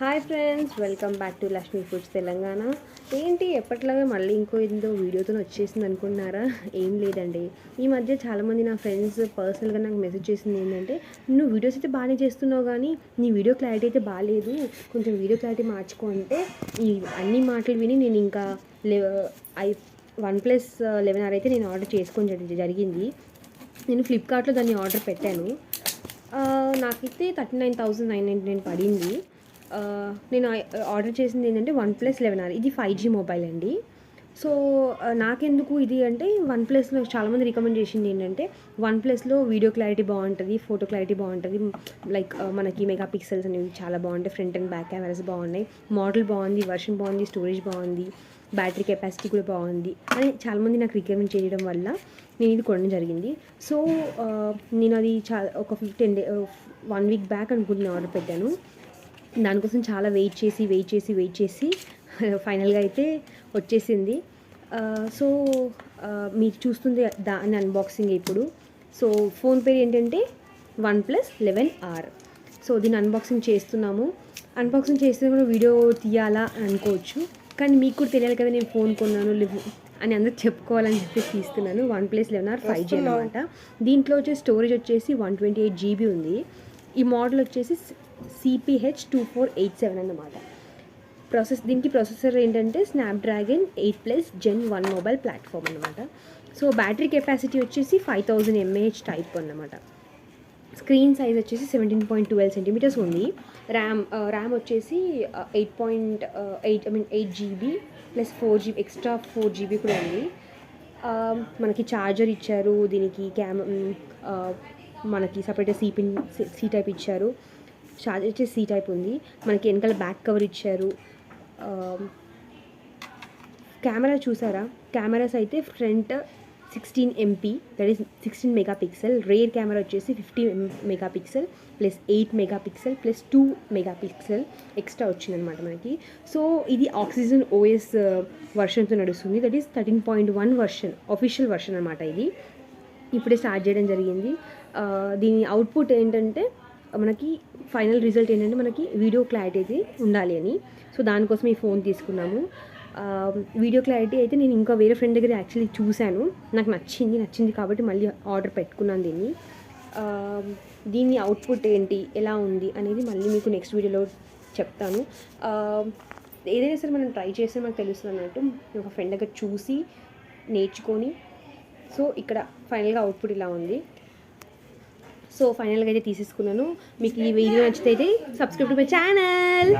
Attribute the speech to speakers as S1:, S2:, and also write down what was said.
S1: Hi friends, welcome back to Lakshmi foods Telangana. ఏంటి ఎప్పట్లాగా మళ్ళీ ఇంకో ఏదో వీడియోతో వచ్చేసింది అనుకున్నారా? ఏం లేదండి. ఈ మధ్య చాలామంది నా ఫ్రెండ్స్ పర్సనల్గా నాకు మెసేజ్ చేసింది ఏంటంటే, నువ్వు వీడియోస్ అయితే బాగానే చేస్తున్నావు కానీ నీ వీడియో క్లారిటీ అయితే బాగాలేదు, కొంచెం వీడియో క్లారిటీ మార్చుకో అంటే ఈ అన్ని మాటలు విని నేను ఇంకా 1+11r అయితే నేను ఆర్డర్ చేసుకొని జరిగింది. నేను ఫ్లిప్కార్ట్లో దాన్ని ఆర్డర్ పెట్టాను. నాకైతే 39,999 పడింది. నేను ఆర్డర్ చేసింది ఏంటంటే 1+11r. ఇది 5G మొబైల్ అండి. సో నాకెందుకు ఇది అంటే, వన్ప్లస్లో చాలామంది రికమెండ్ చేసింది ఏంటంటే, వన్ప్లస్లో వీడియో క్లారిటీ బాగుంటుంది, ఫోటో క్లారిటీ బాగుంటుంది, లైక్ మనకి మెగా పిక్సెల్స్ అనేవి చాలా బాగుంటాయి, ఫ్రంట్ అండ్ బ్యాక్ కెమెరాస్ బాగున్నాయి, మోడల్ బాగుంది, వర్షన్ బాగుంది, స్టోరేజ్ బాగుంది, బ్యాటరీ కెపాసిటీ కూడా బాగుంది అని చాలామంది నాకు రికమెండ్ చేయడం వల్ల నేను ఇది కొనడం జరిగింది. సో నేను అది ఒక 1 వీక్ బ్యాక్ అనుకుంటున్న ఆర్డర్ పెట్టాను. దానికోసం చాలా వెయిట్ చేసి ఫైనల్గా అయితే వచ్చేసింది. సో మీరు చూస్తుంది దాని అన్బాక్సింగ్ ఇప్పుడు. సో ఫోన్ పేరు ఏంటంటే 1+11r. సో దీన్ని అన్బాక్సింగ్ చేస్తున్నాము. అన్బాక్సింగ్ చేస్తే కూడా వీడియో తీయాలా అని అనుకోవచ్చు, కానీ మీకు కూడా తెలియాలి కదా నేను ఫోన్ కొన్నాను అని అందరూ చెప్పుకోవాలని చెప్పేసి తీస్తున్నాను. 1+11r 5G అనమాట. దీంట్లో వచ్చే స్టోరేజ్ వచ్చేసి 128GB ఉంది. ఈ మోడల్ వచ్చేసి CPH2487 అన్నమాట. దీనికి ప్రాసెసర్ ఏంటంటే స్నాప్డ్రాగన్ 8+ Gen 1 మొబైల్ ప్లాట్ఫామ్ అన్నమాట. సో బ్యాటరీ కెపాసిటీ వచ్చేసి 5000 mAh టైప్ అన్నమాట. స్క్రీన్ సైజ్ వచ్చేసి 17.12 cm ఉంది. ర్యామ్ వచ్చేసి 8GB plus 4GB extra 4GB కూడా ఉంది. మనకి ఛార్జర్ ఇచ్చారు, దీనికి మనకి సపరేట్గా సి టైప్ ఇచ్చారు. ఛార్జర్ వచ్చేసి సి టైప్ ఉంది. మనకి వెనకాల బ్యాక్ కవర్ ఇచ్చారు. కెమెరా చూసారా? కెమెరాస్ అయితే front 16 MP, that is 16 megapixel. Rear camera వచ్చేసి 50 megapixel plus 8 megapixel plus 2 megapixel extra వచ్చిందనమాట మనకి. సో ఇది ఆక్సిజన్ OS వర్షన్తో నడుస్తుంది, that is 13.1 version, official version అనమాట. ఇది ఇప్పుడే స్టార్ట్ చేయడం జరిగింది. దీని అవుట్పుట్ ఏంటంటే, మనకి ఫైనల్ రిజల్ట్ ఏంటంటే మనకి వీడియో క్లారిటీ అయితే ఉండాలి అని. సో దానికోసం ఈ ఫోన్ తీసుకున్నాము. వీడియో క్లారిటీ అయితే నేను ఇంకా వేరే ఫ్రెండ్ దగ్గర యాక్చువల్లీ చూశాను, నాకు నచ్చింది కాబట్టి మళ్ళీ ఆర్డర్ పెట్టుకున్నాను దీన్ని. దీని అవుట్పుట్ ఏంటి, ఎలా ఉంది అనేది మళ్ళీ మీకు నెక్స్ట్ వీడియోలో చెప్తాను. ఏదైనా సరే మనం ట్రై చేస్తే మనకు తెలుస్తుంది అన్నట్టు. ఒక ఫ్రెండ్ దగ్గర చూసి నేర్చుకొని, సో ఇక్కడ ఫైనల్గా అవుట్పుట్ ఇలా ఉంది. సో ఫైనల్గా అయితే తీసేసుకున్నాను. మీకు ఈ వీడియో నచ్చితే అయితే సబ్స్క్రైబ్ టు మై ఛానల్.